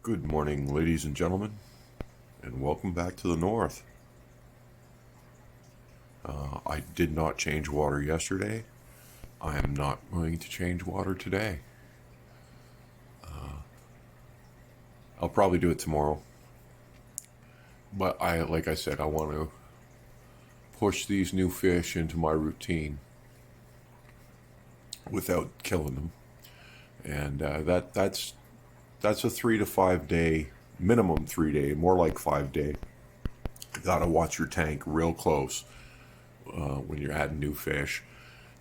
Good morning, ladies and gentlemen, and welcome back to the north. I did not change water yesterday. I am not going to change water today. I'll probably do it tomorrow. But like I said, I want to push these new fish into my routine without killing them. And that's a 3 to 5 day, minimum 3 day, more like 5 day. You gotta watch your tank real close when you're adding new fish.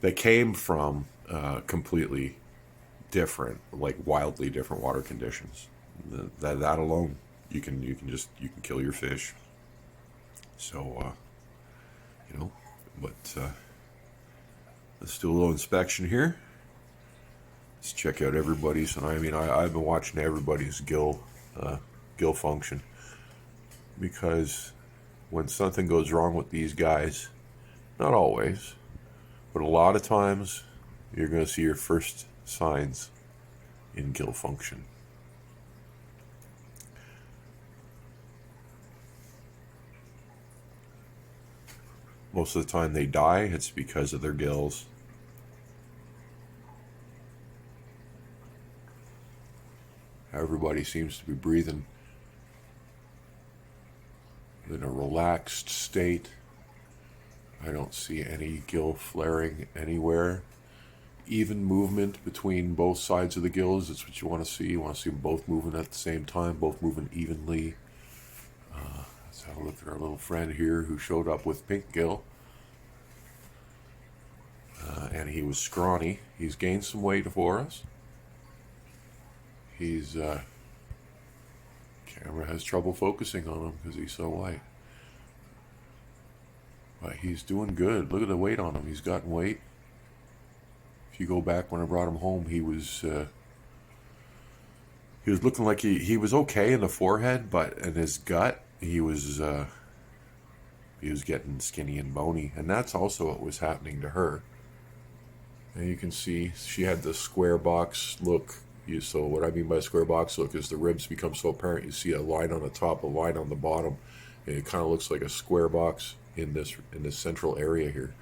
They came from completely different, like wildly different water conditions. That alone, you can kill your fish. So but let's do a little inspection here. Let's check out everybody's, and I've been watching everybody's gill function, because when something goes wrong with these guys, not always, but a lot of times, you're going to see your first signs in gill function. Most of the time they die, it's because of their gills. Everybody seems to be breathing in a relaxed state. I don't see any gill flaring anywhere. Even movement between both sides of the gills, that's what you want to see. You want to see them both moving at the same time, both moving evenly. Let's have a look at our little friend here who showed up with pink gill. And he was scrawny. He's gained some weight for us. Camera has trouble focusing on him because he's so white. But he's doing good. Look at the weight on him. He's gotten weight. If you go back when I brought him home, he was looking like he was okay in the forehead, but in his gut, he was getting skinny and bony. And that's also what was happening to her. And you can see she had the square box look. So what I mean by square box look is the ribs become so apparent. You see a line on the top, a line on the bottom, and it kind of looks like a square box in this central area here.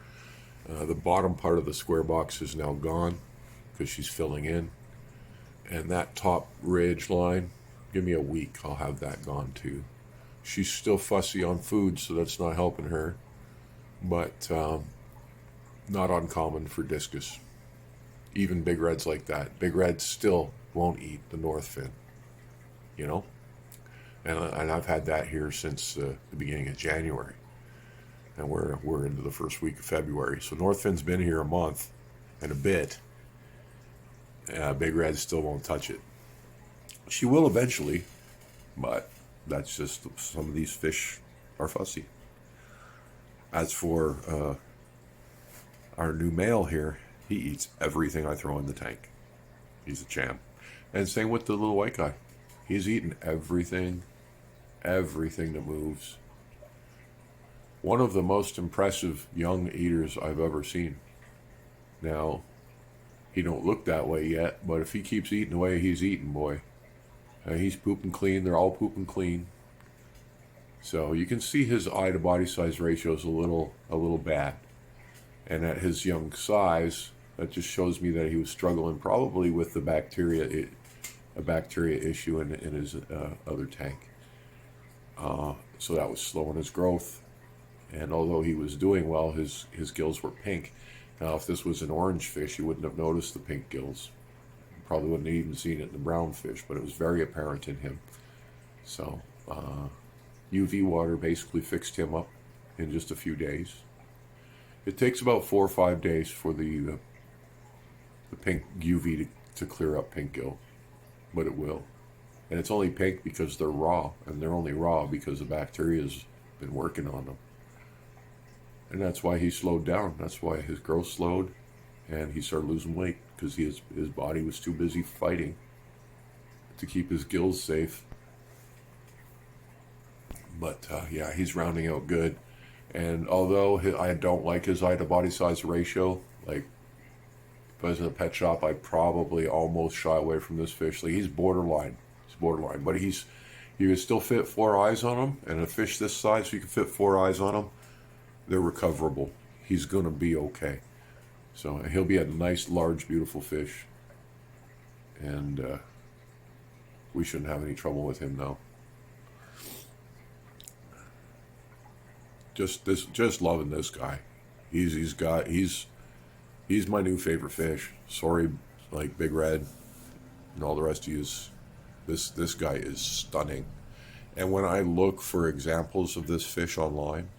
The bottom part of the square box is now gone because she's filling in, and that top ridge line, give me a week, I'll have that gone too. She's still fussy on food, so that's not helping her, but not uncommon for discus. Even big reds like that. Big reds still won't eat the north fin, and I've had that here since the beginning of January, and we're into the first week of February. So north fin's been here a month and a bit. Big reds still won't touch it. She will eventually, but that's just some of these fish are fussy. As for our new male here, he eats everything I throw in the tank. He's a champ. And same with the little white guy. He's eating everything that moves. One of the most impressive young eaters I've ever seen. Now, he don't look that way yet, but if he keeps eating the way he's eating, boy, he's pooping clean. They're all pooping clean. So you can see his eye to body size ratio is a little bad. And at his young size, that just shows me that he was struggling probably with a bacteria issue in his other tank. So that was slowing his growth. And although he was doing well, his gills were pink. Now, if this was an orange fish, you wouldn't have noticed the pink gills. You probably wouldn't have even seen it in the brown fish, but it was very apparent in him. So UV water basically fixed him up in just a few days. It takes about 4 or 5 days for the pink UV to clear up pink gill, but it will. And it's only pink because they're raw, and they're only raw because the bacteria's been working on them. And that's why he slowed down. That's why his growth slowed, and he started losing weight, because his body was too busy fighting to keep his gills safe. But yeah, he's rounding out good. And although I don't like his eye to body size ratio, like I was in a pet shop, I probably almost shy away from this fish. Like, he's borderline. He's borderline, but you can still fit 4 eyes on him, and a fish this size, you can fit 4 eyes on him. They're recoverable. He's gonna be okay. So he'll be a nice, large, beautiful fish, and we shouldn't have any trouble with him now. Just loving this guy. He's my new favorite fish. Sorry, like Big Red and all the rest of you. This guy is stunning. And when I look for examples of this fish online,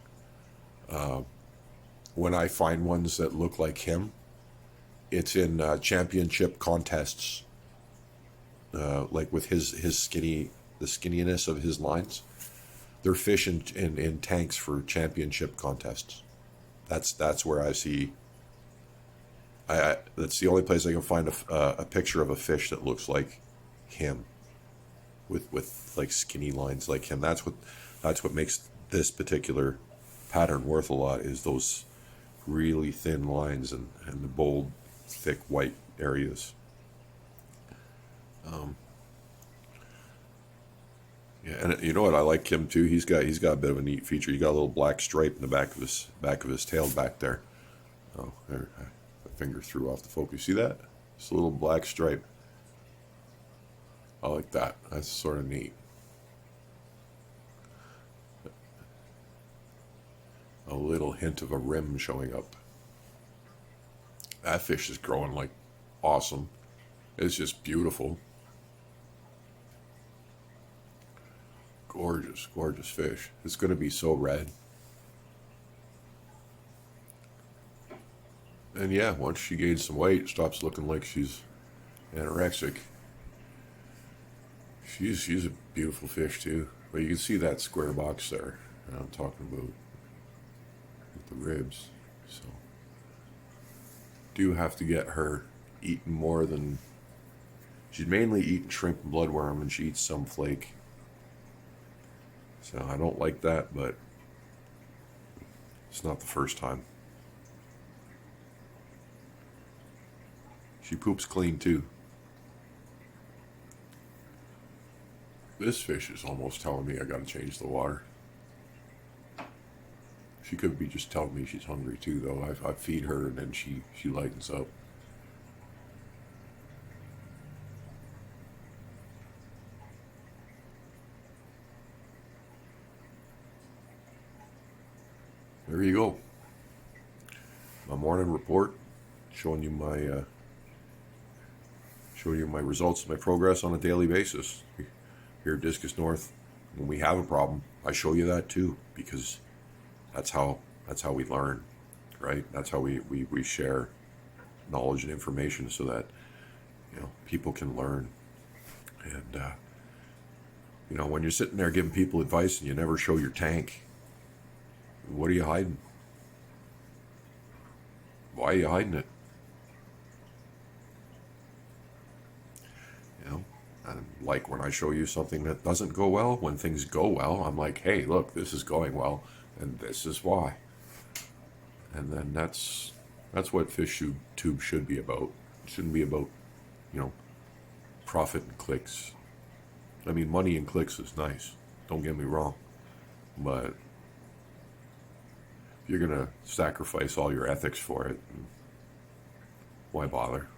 when I find ones that look like him, it's in championship contests, like with his the skinniness of his lines. They're fish in tanks for championship contests. That's where I see. That's the only place I can find a picture of a fish that looks like him, with like skinny lines like him. That's what makes this particular pattern worth a lot, is those really thin lines and the bold, thick white areas. Yeah, and you know what? I like him too. He's got a bit of a neat feature. He got a little black stripe in the back of his tail back there. Oh, there, my finger threw off the focus. See that? It's a little black stripe. I like that. That's sort of neat. A little hint of a rim showing up. That fish is growing like awesome. It's just beautiful. Gorgeous, gorgeous fish. It's going to be so red. And yeah, once she gains some weight, stops looking like she's anorexic. She's a beautiful fish too. But you can see that square box there that I'm talking about with the ribs. So do have to get her eating more than she's mainly eating shrimp and bloodworm, and she eats some flake. So I don't like that, but it's not the first time. She poops clean too. This fish is almost telling me I gotta change the water. She could be just telling me she's hungry too, though. I feed her and then she lightens up. There you go. My morning report, showing you my results, my progress on a daily basis. Here at Discus North, when we have a problem, I show you that too, because that's how we learn, right? That's how we share knowledge and information, so that people can learn. And when you're sitting there giving people advice and you never show your tank, what are you hiding? Why are you hiding it? And like when I show you something that doesn't go well, when things go well, I'm like, hey, look, this is going well, and this is why. And then that's what FishTube should be about. It shouldn't be about, profit and clicks. I mean, money and clicks is nice. Don't get me wrong. But if you're going to sacrifice all your ethics for it, why bother?